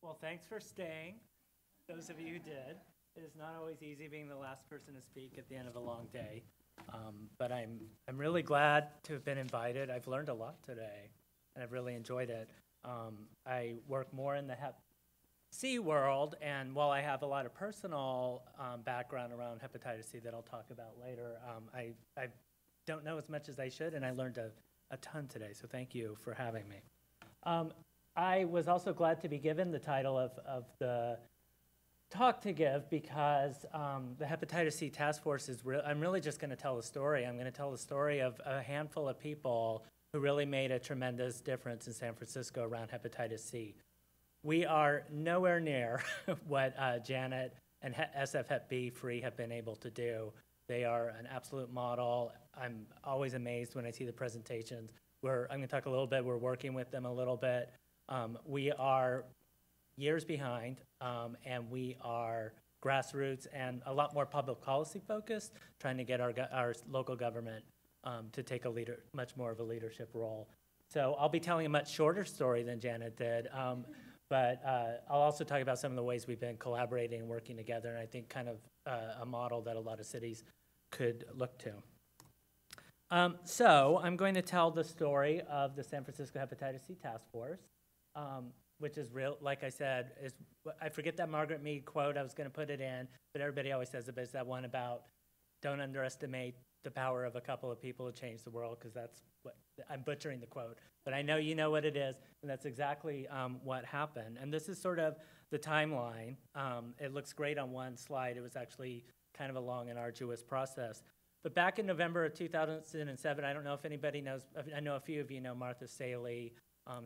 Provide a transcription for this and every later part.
Well, thanks for staying, those of you who did. It is not always easy being the last person to speak at the end of a long day, but I'm really glad to have been invited. I've learned a lot today, and I've really enjoyed it. I work more in the Hep C world, and while I have a lot of personal background around hepatitis C that I'll talk about later, I don't know as much as I should, and I learned a ton today, so thank you for having me. I was also glad to be given the title of the talk to give because the Hepatitis C Task Force is I'm really just going to tell a story. I'm going to tell the story of a handful of people who really made a tremendous difference in San Francisco around hepatitis C. We are nowhere near what Janet and SF Hep B Free have been able to do. They are an absolute model. I'm always amazed when I see the presentations. I'm going to talk a little bit. We're working with them a little bit. We are years behind, and we are grassroots and a lot more public policy focused, trying to get our local government to take much more of a leadership role. So I'll be telling a much shorter story than Janet did, but I'll also talk about some of the ways we've been collaborating and working together, and I think kind of a model that a lot of cities could look to. So I'm going to tell the story of the San Francisco Hepatitis C Task Force, which is real, like I said, I forget that Margaret Mead quote, I was going to put it in, but everybody always says it, but it's that one about don't underestimate the power of a couple of people to change the world, because that's what, I'm butchering the quote, but I know you know what it is, and that's exactly what happened. And this is sort of the timeline. It looks great on one slide. It was actually kind of a long and arduous process. But back in November of 2007, I don't know if anybody knows, I know a few of you know Martha Saley.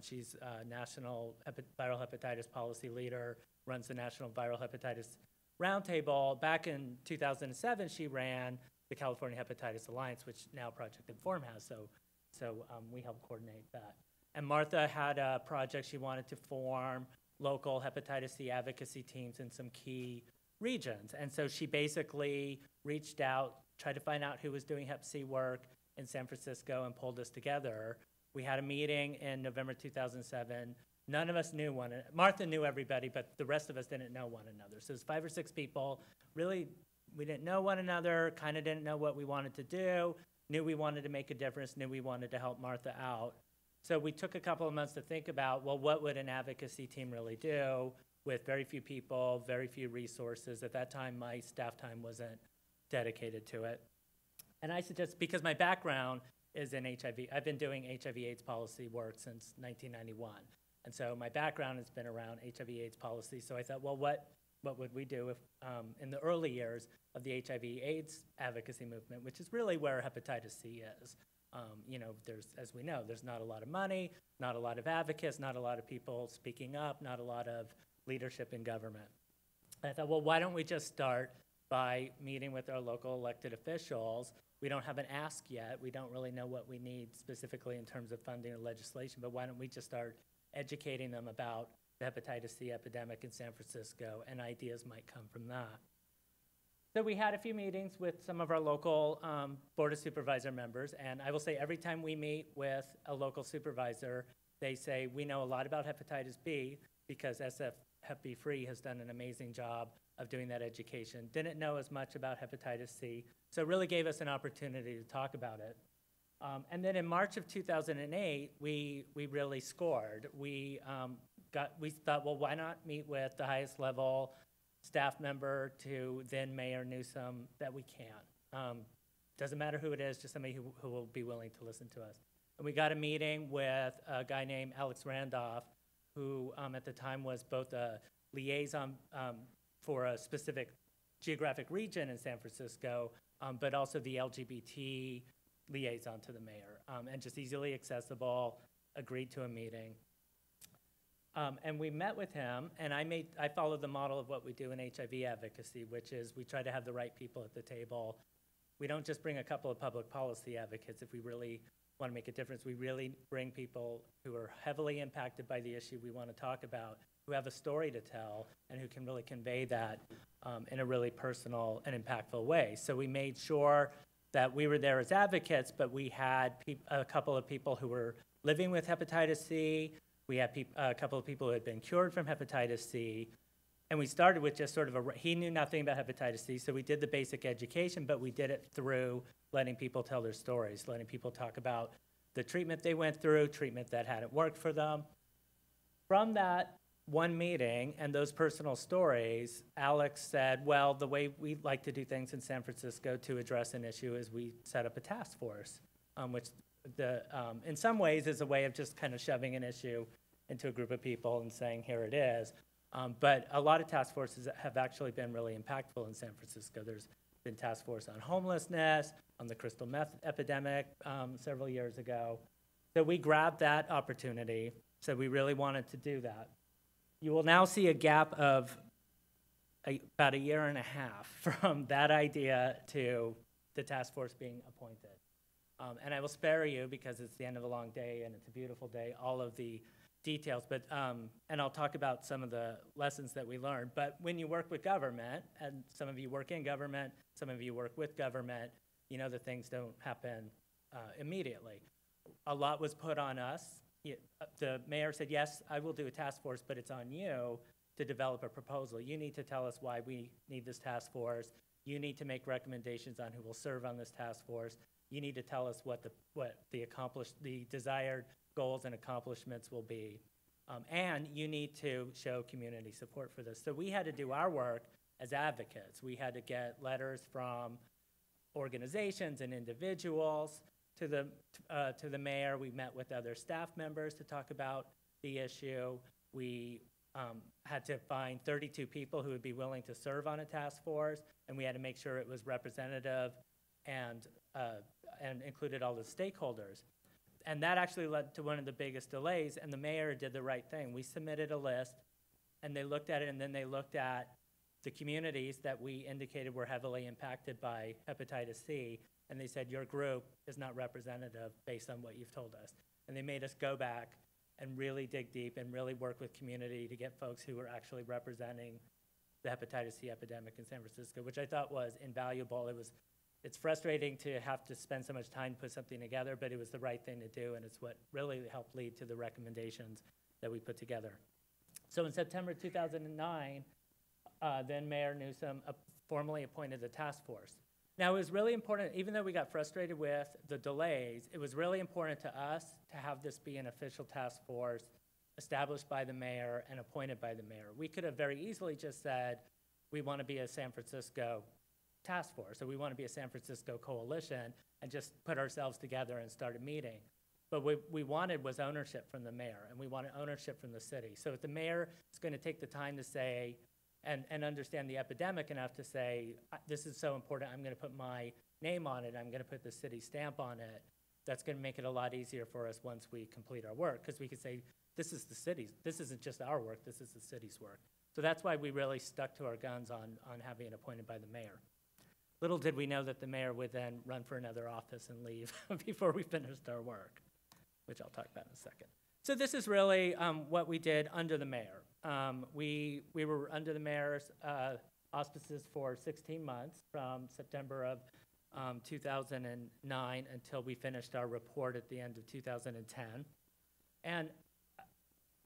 She's a national viral hepatitis policy leader, runs the National Viral Hepatitis Roundtable. Back in 2007, she ran the California Hepatitis Alliance, which now Project Inform has, so we help coordinate that. And Martha had a project. She wanted to form local hepatitis C advocacy teams in some key regions. And so she basically reached out, tried to find out who was doing Hep C work in San Francisco, and pulled us together. We had a meeting in November 2007. None of us knew one. Martha knew everybody, but the rest of us didn't know one another. So it was 5 or 6 people. Really, we didn't know one another, kind of didn't know what we wanted to do, knew we wanted to make a difference, knew we wanted to help Martha out. So we took a couple of months to think about, well, what would an advocacy team really do with very few people, very few resources. At that time, my staff time wasn't dedicated to it. And I suggest, because my background is in HIV. I've been doing HIV/AIDS policy work since 1991. And so my background has been around HIV/AIDS policy. So I thought, well, what would we do if, in the early years of the HIV/AIDS advocacy movement, which is really where hepatitis C is. You know, as we know, there's not a lot of money, not a lot of advocates, not a lot of people speaking up, not a lot of leadership in government. And I thought, well, why don't we just start by meeting with our local elected officials. We don't have an ask yet. We don't really know what we need specifically in terms of funding or legislation, but why don't we just start educating them about the hepatitis C epidemic in San Francisco, and ideas might come from that. So we had a few meetings with some of our local Board of Supervisor members, and I will say every time we meet with a local supervisor, they say, we know a lot about hepatitis B because SF Hep B Free has done an amazing job of doing that education. Didn't know as much about hepatitis C, so it really gave us an opportunity to talk about it. And then in March of 2008, we really scored. We thought, well, why not meet with the highest level staff member to then Mayor Newsom that we can. Doesn't matter who it is, just somebody who will be willing to listen to us. And we got a meeting with a guy named Alex Randolph, who at the time was both a liaison for a specific geographic region in San Francisco, but also the LGBT liaison to the mayor, and just easily accessible, agreed to a meeting. And we met with him, and I followed the model of what we do in HIV advocacy, which is we try to have the right people at the table. We don't just bring a couple of public policy advocates if we really want to make a difference. We really bring people who are heavily impacted by the issue we want to talk about, who have a story to tell, and who can really convey that in a really personal and impactful way. So we made sure that we were there as advocates, but we had a couple of people who were living with hepatitis C. We had a couple of people who had been cured from hepatitis C. And we started with just sort of he knew nothing about hepatitis C, so we did the basic education, but we did it through letting people tell their stories, letting people talk about the treatment they went through, treatment that hadn't worked for them. From that one meeting and those personal stories, Alex said, well, the way we like to do things in San Francisco to address an issue is we set up a task force, which in some ways is a way of just kind of shoving an issue into a group of people and saying, here it is. But a lot of task forces have actually been really impactful in San Francisco. There's been task force on homelessness, on the crystal meth epidemic several years ago. So we grabbed that opportunity, so we really wanted to do that. You will now see a gap of about a year and a half from that idea to the task force being appointed. And I will spare you, because it's the end of a long day and it's a beautiful day, all of the details, but and I'll talk about some of the lessons that we learned. But when you work with government, and some of you work in government, some of you work with government, you know that things don't happen immediately. A lot was put on us. The mayor said, yes, I will do a task force, but it's on you to develop a proposal. You need to tell us why we need this task force. You need to make recommendations on who will serve on this task force. You need to tell us what the desired goals and accomplishments will be. And you need to show community support for this. So we had to do our work as advocates. We had to get letters from organizations and individuals to the mayor. We met with other staff members to talk about the issue. We had to find 32 people who would be willing to serve on a task force, and we had to make sure it was representative and included all the stakeholders. And that actually led to one of the biggest delays, and the mayor did the right thing. We submitted a list, and they looked at it, and then they looked at the communities that we indicated were heavily impacted by hepatitis C, and they said, your group is not representative based on what you've told us. And they made us go back and really dig deep and really work with community to get folks who were actually representing the hepatitis C epidemic in San Francisco, which I thought was invaluable. It's frustrating to have to spend so much time to put something together, but it was the right thing to do, and it's what really helped lead to the recommendations that we put together. So in September 2009, then Mayor Newsom formally appointed the task force. Now, it was really important, even though we got frustrated with the delays, it was really important to us to have this be an official task force established by the mayor and appointed by the mayor. We could have very easily just said, we want to be a San Francisco task force, so we want to be a San Francisco coalition, and just put ourselves together and start a meeting. But what we wanted was ownership from the mayor, and we wanted ownership from the city. So if the mayor is going to take the time to say, and understand the epidemic enough to say, this is so important, I'm going to put my name on it, I'm going to put the city stamp on it, that's going to make it a lot easier for us once we complete our work, because we could say, this is the city's, this isn't just our work, this is the city's work. So that's why we really stuck to our guns on having it appointed by the mayor. Little did we know that the mayor would then run for another office and leave before we finished our work, which I'll talk about in a second. So this is really what we did under the mayor. We were under the mayor's auspices for 16 months, from September of 2009 until we finished our report at the end of 2010. And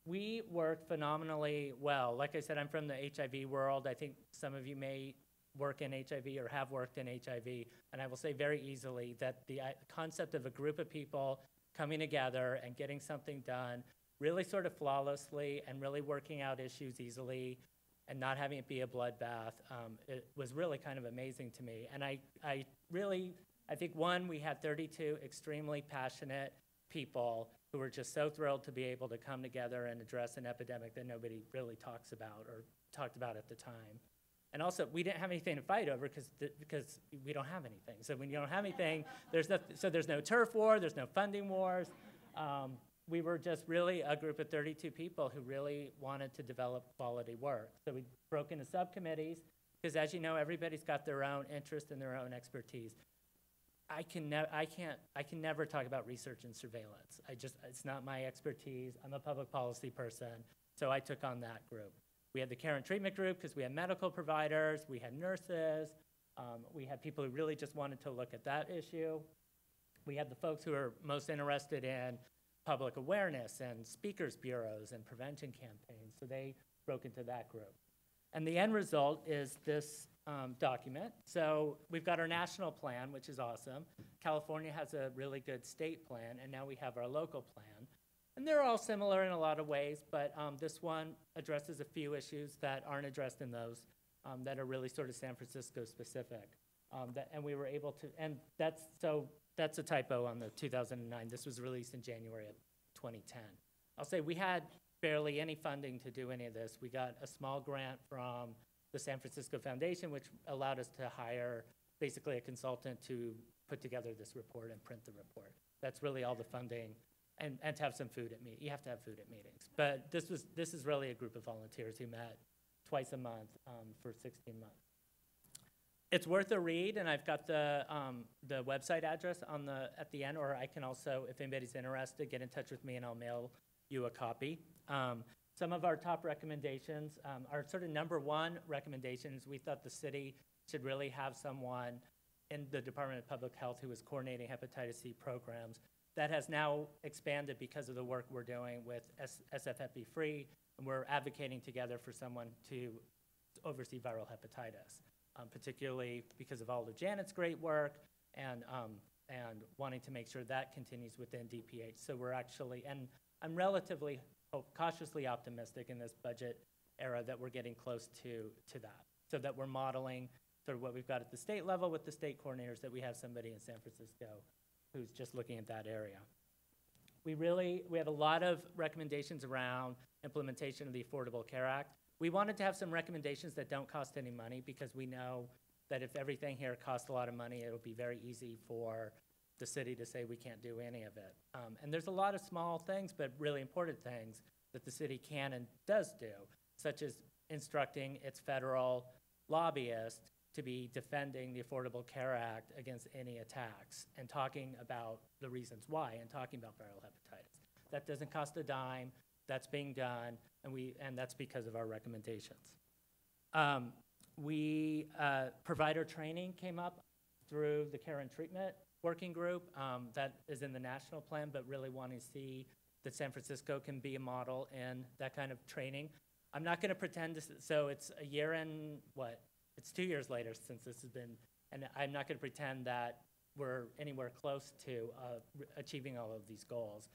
we worked phenomenally well. Like I said, I'm from the HIV world. I think some of you may work in HIV or have worked in HIV, and I will say very easily that the concept of a group of people coming together and getting something done really sort of flawlessly and really working out issues easily and not having it be a bloodbath, it was really kind of amazing to me. And I think, one, we had 32 extremely passionate people who were just so thrilled to be able to come together and address an epidemic that nobody really talks about or talked about at the time. And also, we didn't have anything to fight over because we don't have anything. So when you don't have anything, there's no turf war, there's no funding wars. We were just really a group of 32 people who really wanted to develop quality work. So we broke into subcommittees, because as you know, everybody's got their own interest and their own expertise. I can never talk about research and surveillance. It's not my expertise. I'm a public policy person, so I took on that group. We had the care and treatment group because we had medical providers, we had nurses, we had people who really just wanted to look at that issue. We had the folks who are most interested in public awareness and speakers bureaus and prevention campaigns. So they broke into that group. And the end result is this document. So we've got our national plan, which is awesome. California has a really good state plan, and now we have our local plan. And they're all similar in a lot of ways, but this one addresses a few issues that aren't addressed in those that are really sort of San Francisco specific. And we were able to, and that's a typo on the 2009. This was released in January of 2010. I'll say we had barely any funding to do any of this. We got a small grant from the San Francisco Foundation, which allowed us to hire basically a consultant to put together this report and print the report. That's really all the funding, and to have some food at meetings. You have to have food at meetings. But this is really a group of volunteers who met twice a month for 16 months. It's worth a read, and I've got the website address at the end, or I can also, if anybody's interested, get in touch with me and I'll mail you a copy. Some of our top recommendations, our sort of number one recommendations, we thought the city should really have someone in the Department of Public Health who is coordinating hepatitis C programs. That has now expanded because of the work we're doing with SF Hep B Free, and we're advocating together for someone to oversee viral hepatitis, particularly because of all of Janet's great work and wanting to make sure that continues within DPH. So we're actually, and I'm relatively cautiously optimistic in this budget era that we're getting close to that, so that we're modeling sort of what we've got at the state level with the state coordinators, that we have somebody in San Francisco who's just looking at that area. We have a lot of recommendations around implementation of the Affordable Care Act. We wanted to have some recommendations that don't cost any money, because we know that if everything here costs a lot of money, it'll be very easy for the city to say we can't do any of it. And there's a lot of small things, but really important things that the city can and does do, such as instructing its federal lobbyists to be defending the Affordable Care Act against any attacks, and talking about the reasons why, and talking about viral hepatitis. That doesn't cost a dime. That's being done, and that's because of our recommendations. Provider training came up through the care and treatment working group that is in the national plan, but really wanting to see that San Francisco can be a model in that kind of training. I'm not going to pretend so it's a year and it's 2 years later since this has been, and I'm not going to pretend that we're anywhere close to achieving all of these goals,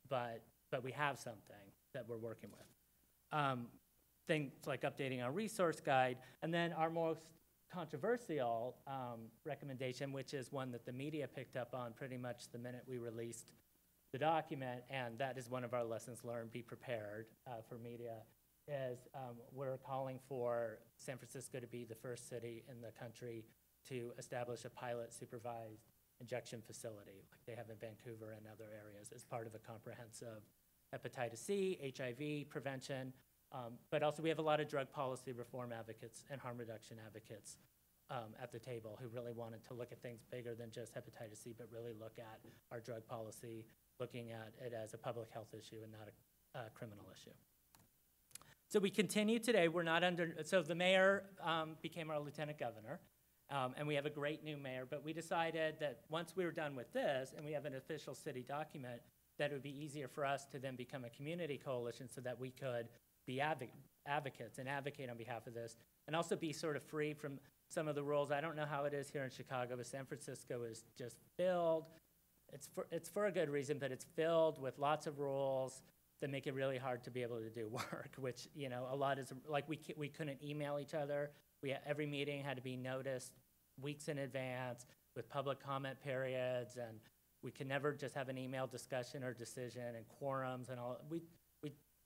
but we have something that we're working with. Things like updating our resource guide, and then our most controversial recommendation, which is one that the media picked up on pretty much the minute we released the document, and that is one of our lessons learned: be prepared for media, is we're calling for San Francisco to be the first city in the country to establish a pilot supervised injection facility like they have in Vancouver and other areas as part of a comprehensive hepatitis C, HIV prevention, but also we have a lot of drug policy reform advocates and harm reduction advocates at the table who really wanted to look at things bigger than just hepatitis C, but really look at our drug policy, looking at it as a public health issue and not a criminal issue. So we continue today. We're not under, so the mayor became our lieutenant governor, and we have a great new mayor, but we decided that once we were done with this and we have an official city document, that it would be easier for us to then become a community coalition so that we could be advocates and advocate on behalf of this, and also be sort of free from some of the rules. I don't know how it is here in Chicago, but San Francisco is just filled. It's for a good reason, but it's filled with lots of rules that make it really hard to be able to do work, which, you know, a lot is, like we couldn't email each other. Every meeting had to be noticed weeks in advance with public comment periods, and we could never just have an email discussion or decision, and quorums and all.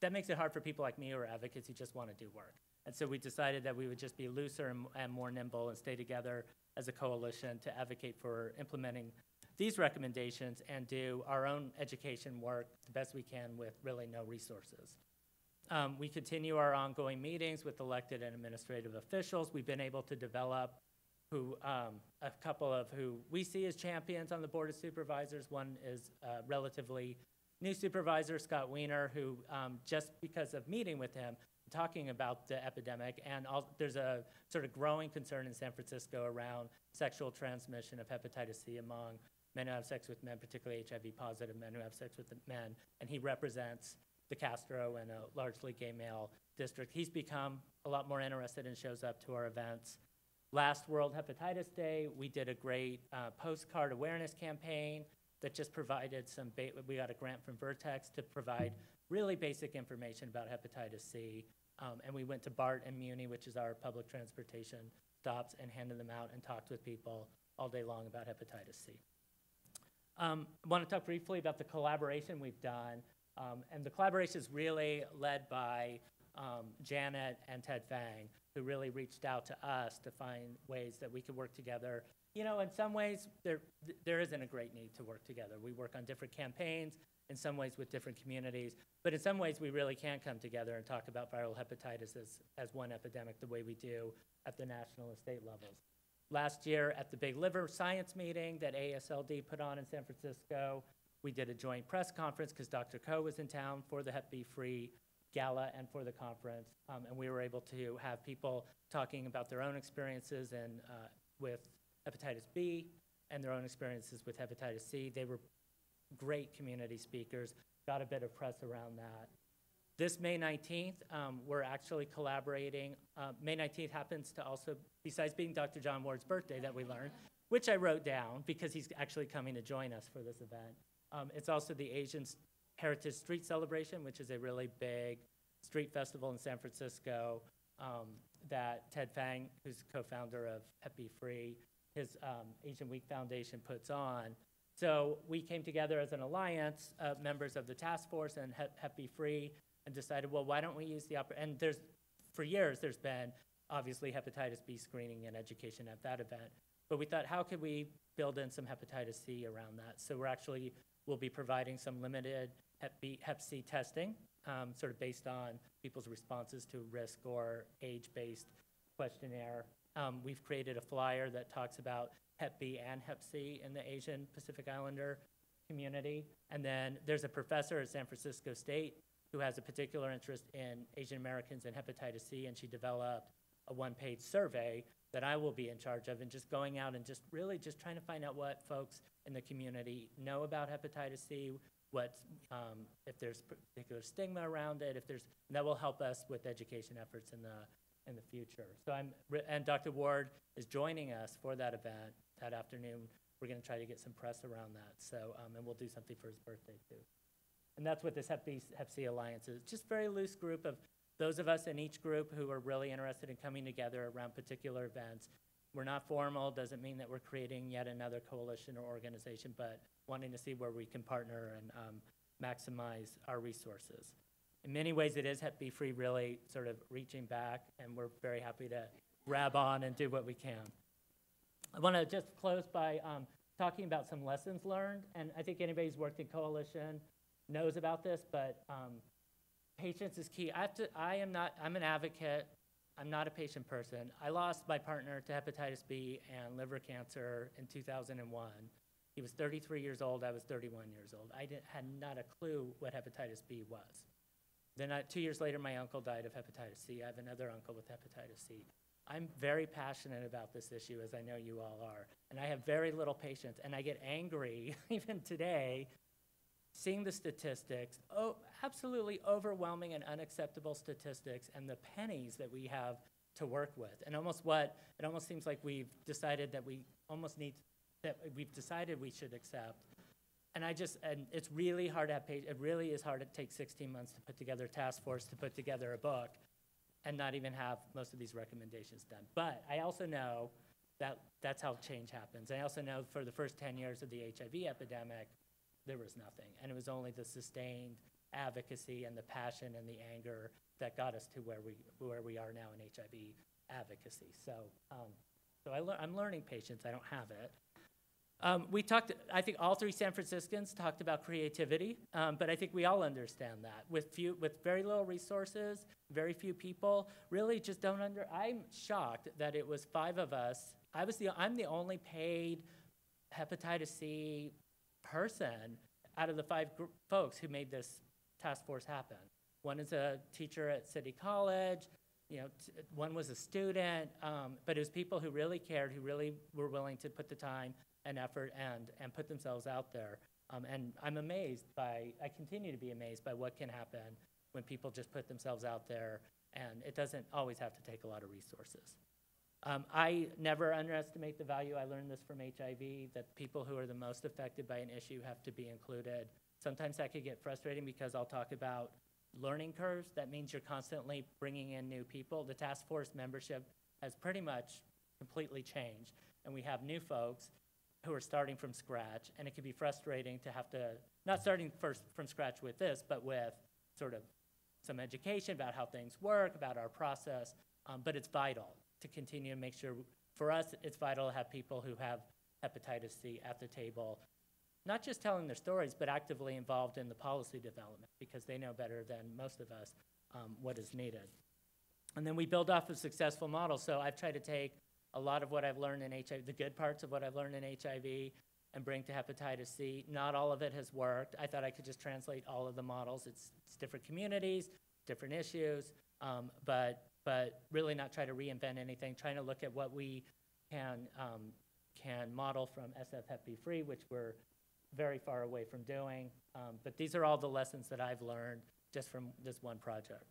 That makes it hard for people like me who are advocates who just want to do work. And so we decided that we would just be looser and more nimble and stay together as a coalition to advocate for implementing these recommendations and do our own education work the best we can with really no resources. We continue our ongoing meetings with elected and administrative officials. We've been able to develop a couple of who we see as champions on the Board of Supervisors. One is a relatively new supervisor, Scott Wiener, who just because of meeting with him, talking about the epidemic, and there's a sort of growing concern in San Francisco around sexual transmission of hepatitis C among men who have sex with men, particularly HIV positive men who have sex with men, and he represents the Castro in a largely gay male district. He's become a lot more interested and shows up to our events. Last World Hepatitis Day, we did a great postcard awareness campaign that just provided we got a grant from Vertex to provide really basic information about hepatitis C. And we went to BART and Muni, which is our public transportation stops, and handed them out and talked with people all day long about hepatitis C. I want to talk briefly about the collaboration we've done. And the collaboration is really led by Janet and Ted Fang, who really reached out to us to find ways that we could work together. You know, in some ways, there isn't a great need to work together. We work on different campaigns, in some ways with different communities, but in some ways we really can come together and talk about viral hepatitis as one epidemic the way we do at the national and state levels. Last year at the big liver science meeting that AASLD put on in San Francisco, we did a joint press conference because Dr. Ko was in town for the Hep B Free Gala and for the conference, and we were able to have people talking about their own experiences with hepatitis B and their own experiences with hepatitis C. They were great community speakers, got a bit of press around that. This May 19th, we're actually collaborating. May 19th happens to also, besides being Dr. John Ward's birthday that we learned, which I wrote down because he's actually coming to join us for this event. It's also the Asian Heritage Street Celebration, which is a really big street festival in San Francisco that Ted Fang, who's co-founder of Hep B Free, his Asian Week Foundation puts on. So we came together as an alliance, members of the task force and Hep B Free, and decided, well, why don't we use the and for years there's been obviously hepatitis B screening and education at that event. But we thought, how could we build in some hepatitis C around that? So we'll be providing some limited Hep C testing, sort of based on people's responses to risk or age-based questionnaire. We've created a flyer that talks about Hep B and Hep C in the Asian Pacific Islander community. And then there's a professor at San Francisco State who has a particular interest in Asian Americans and hepatitis C, and she developed a one-page survey that I will be in charge of, and just going out and just really just trying to find out what folks in the community know about hepatitis C, if there's particular stigma around it, that will help us with education efforts in the future. So and Dr. Ward is joining us for that event that afternoon. We're going to try to get some press around that. So and we'll do something for his birthday too. And that's what this Hep C Alliance is. Just a very loose group of those of us in each group who are really interested in coming together around particular events. We're not formal, doesn't mean that we're creating yet another coalition or organization, but wanting to see where we can partner and maximize our resources. In many ways, it is Hep B Free really sort of reaching back, and we're very happy to grab on and do what we can. I want to just close by talking about some lessons learned, and I think anybody who's worked in coalition knows about this, but patience is key. I'm an advocate. I'm not a patient person. I lost my partner to hepatitis B and liver cancer in 2001. He was 33 years old. I was 31 years old. I had not a clue what hepatitis B was. Then 2 years later, my uncle died of hepatitis C. I have another uncle with hepatitis C. I'm very passionate about this issue, as I know you all are. And I have very little patience. And I get angry, even today, seeing the statistics, absolutely overwhelming and unacceptable statistics, and the pennies that we have to work with. And it almost seems like we've decided that we've decided we should accept. And it's really hard to have patience. It really is hard to take 16 months to put together a task force, to put together a book, and not even have most of these recommendations done. But I also know that that's how change happens. I also know for the first 10 years of the HIV epidemic, there was nothing. And it was only the sustained advocacy and the passion and the anger that got us to where we are now in HIV advocacy. So, I'm learning patience. I don't have it. I think all three San Franciscans talked about creativity, but I think we all understand that. With very little resources, very few people, really just I'm shocked that it was 5 of us. I'm the only paid hepatitis C person out of the 5 folks who made this task force happen. One is a teacher at City College, one was a student, but it was people who really cared, who really were willing to put the time and effort and put themselves out there. And I'm amazed by, I continue to be amazed by what can happen when people just put themselves out there, and it doesn't always have to take a lot of resources. I never underestimate the value. I learned this from HIV, that people who are the most affected by an issue have to be included. Sometimes that could get frustrating because I'll talk about learning curves. That means you're constantly bringing in new people. The task force membership has pretty much completely changed, and we have new folks who are starting from scratch, and it can be frustrating to have to, not starting first from scratch with this, but with sort of some education about how things work, about our process, but it's vital to continue to make sure, for us, it's vital to have people who have hepatitis C at the table, not just telling their stories, but actively involved in the policy development, because they know better than most of us what is needed. And then we build off of successful models. So I've tried to take a lot of what I've learned in HIV, the good parts of what I've learned in HIV, and bring to hepatitis C. Not all of it has worked. I thought I could just translate all of the models. It's different communities, different issues, but really not try to reinvent anything, trying to look at what we can model from SF Hep B Free, which we're very far away from doing. But these are all the lessons that I've learned just from this one project.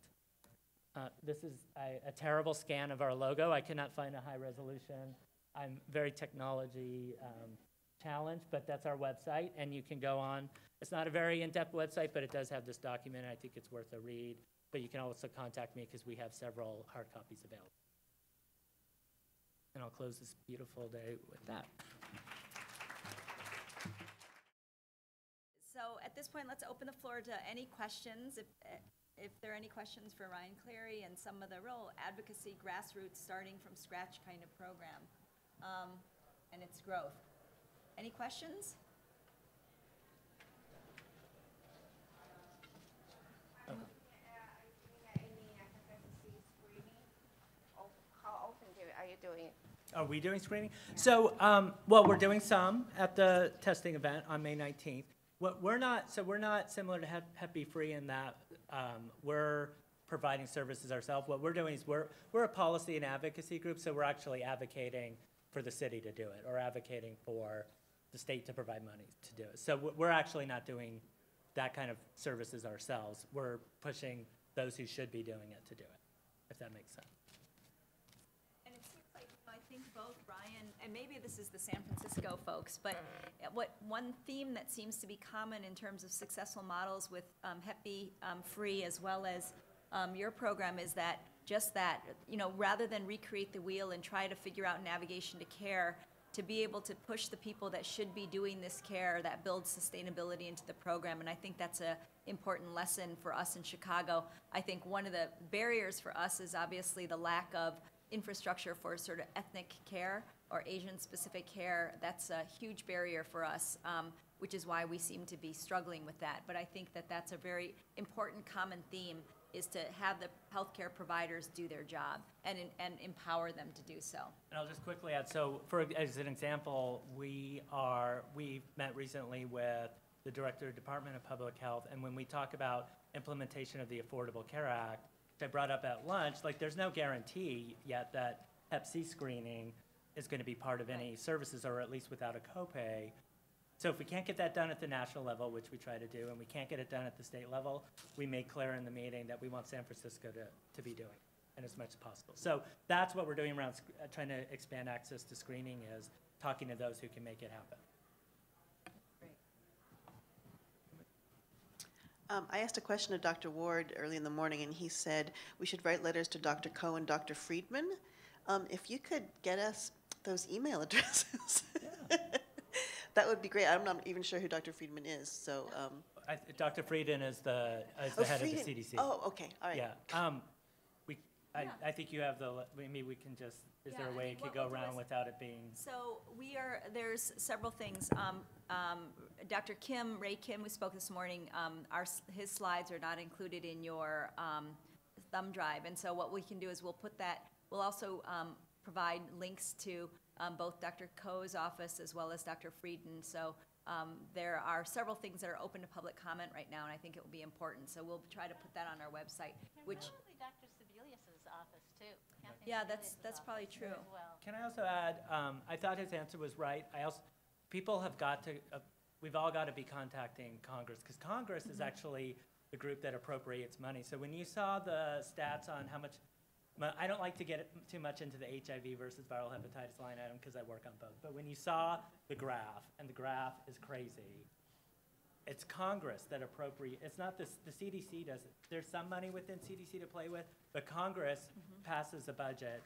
This is a terrible scan of our logo. I cannot find a high resolution. I'm very technology challenged, but that's our website, and you can go on. It's not a very in-depth website, but it does have this document. I think it's worth a read. But you can also contact me because we have several hard copies available. And I'll close this beautiful day with that. So at this point, let's open the floor to any questions. If there are any questions for Ryan Clary and some of the real advocacy, grassroots, starting from scratch kind of program and its growth. Any questions? Any hepatitis C screening? How often are you doing it? Are we doing screening? Yeah. So, well, we're doing some at the testing event on May 19th. We're not similar to Hep B Free in that we're providing services ourselves. What we're doing is we're a policy and advocacy group, so we're actually advocating for the city to do it, or advocating for the state to provide money to do it. So we're actually not doing that kind of services ourselves. We're pushing those who should be doing it to do it, if that makes sense. And it seems like, I think both Ryan, and maybe this is the San Francisco folks, but one theme that seems to be common in terms of successful models with Hep B Free as well as your program is that rather than recreate the wheel and try to figure out navigation to care, to be able to push the people that should be doing this care, that builds sustainability into the program. And I think that's an important lesson for us in Chicago. I think one of the barriers for us is obviously the lack of infrastructure for sort of ethnic care or Asian-specific care. That's a huge barrier for us, which is why we seem to be struggling with that. But I think that that's a very important common theme, is to have the healthcare providers do their job and empower them to do so. And I'll just quickly add, so as an example, we met recently with the Director of Department of Public Health, and when we talk about implementation of the Affordable Care Act, which I brought up at lunch, like there's no guarantee yet that Hep C screening is going to be part of any services, or at least without a copay. So if we can't get that done at the national level, which we try to do, and we can't get it done at the state level, we made clear in the meeting that we want San Francisco to be doing, and as much as possible. So that's what we're doing around trying to expand access to screening, is talking to those who can make it happen. Great. I asked a question of Dr. Ward early in the morning, and he said we should write letters to Dr. Coe and Dr. Friedman. If you could get us those email addresses. Yeah. That would be great. I'm not even sure who Dr. Friedman is, so. Dr. Frieden is the head Frieden. of the CDC. Oh, okay, all right. Yeah. I think you have maybe we can just, is there a way it could go around without it being? So there's several things. Dr. Ray Kim, we spoke this morning, his slides are not included in your thumb drive. And so what we can do is we'll also provide links to both Dr. Coe's office as well as Dr. Frieden. So there are several things that are open to public comment right now, and I think it will be important. So we'll try to put that on our website. And probably Dr. Sebelius's office too. Yeah, that's probably true. As well. Can I also add, I thought his answer was right. people have got to, we've all got to be contacting Congress, because Congress is actually the group that appropriates money. So when you saw the stats on how much, I don't like to get too much into the HIV versus viral hepatitis line item because I work on both, but when you saw the graph, and the graph is crazy, it's Congress that appropriates, it's not the CDC does it. There's some money within CDC to play with, but Congress passes a budget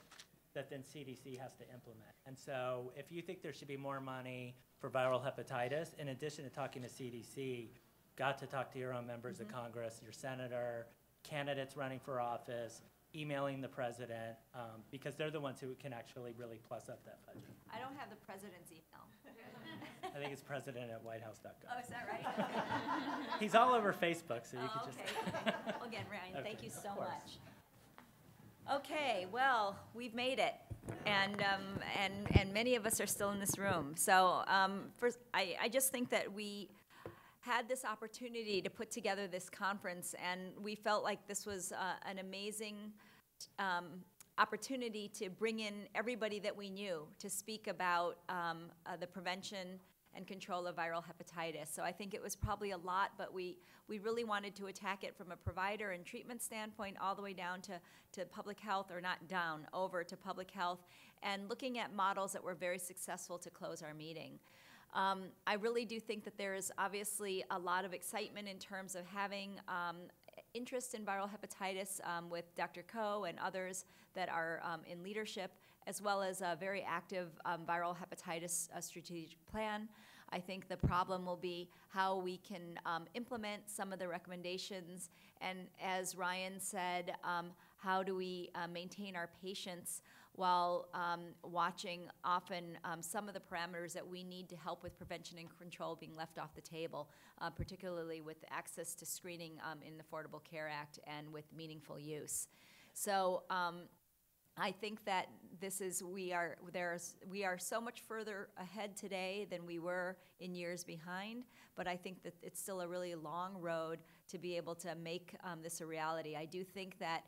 that then CDC has to implement. And so if you think there should be more money for viral hepatitis, in addition to talking to CDC, got to talk to your own members of Congress, your senator, candidates running for office, emailing the president, because they're the ones who can actually really plus up that budget. I don't have the president's email. I think it's president@whitehouse.gov. Oh, is that right? He's all over Facebook, so you Oh, could just. okay. Well, again, Ryan, thank Okay, you of so course. much. Okay, well, we've made it, and many of us are still in this room. So first, I just think that we had this opportunity to put together this conference, and we felt like this was an amazing opportunity to bring in everybody that we knew to speak about the prevention and control of viral hepatitis. So I think it was probably a lot, but we really wanted to attack it from a provider and treatment standpoint all the way down to public health, or not down, over to public health, and looking at models that were very successful to close our meeting. I really do think that there is obviously a lot of excitement in terms of having interest in viral hepatitis with Dr. Koh and others that are in leadership, as well as a very active viral hepatitis strategic plan. I think the problem will be how we can implement some of the recommendations, and as Ryan said, how do we maintain our patients while watching often some of the parameters that we need to help with prevention and control being left off the table, particularly with access to screening in the Affordable Care Act and with meaningful use. So I think that we are so much further ahead today than we were in years behind, but I think that it's still a really long road to be able to make this a reality. I do think that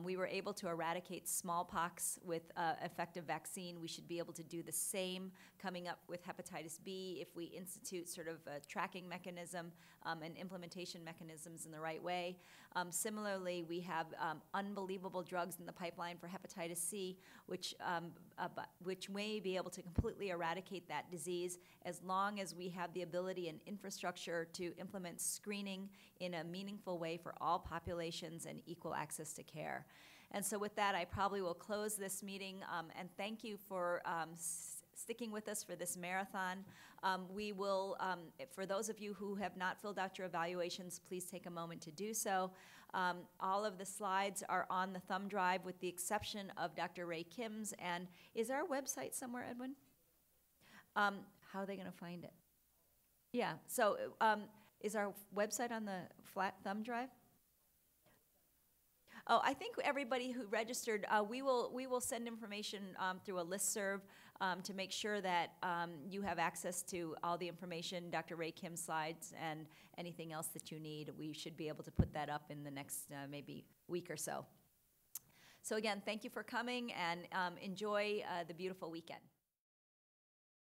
we were able to eradicate smallpox with effective vaccine. We should be able to do the same coming up with hepatitis B if we institute sort of a tracking mechanism and implementation mechanisms in the right way. Similarly, we have unbelievable drugs in the pipeline for hepatitis C, which may be able to completely eradicate that disease as long as we have the ability and infrastructure to implement screening in a meaningful way for all populations and equal access to care. And so with that, I probably will close this meeting, and thank you for sticking with us for this marathon. We will, for those of you who have not filled out your evaluations, please take a moment to do so. All of the slides are on the thumb drive with the exception of Dr. Ray Kim's. And is our website somewhere, Edwin? How are they going to find it? Yeah, so is our website on the flat thumb drive? Oh, I think everybody who registered, we will send information through a listserv to make sure that you have access to all the information, Dr. Ray Kim's slides, and anything else that you need. We should be able to put that up in the next maybe week or so. So again, thank you for coming, and enjoy the beautiful weekend.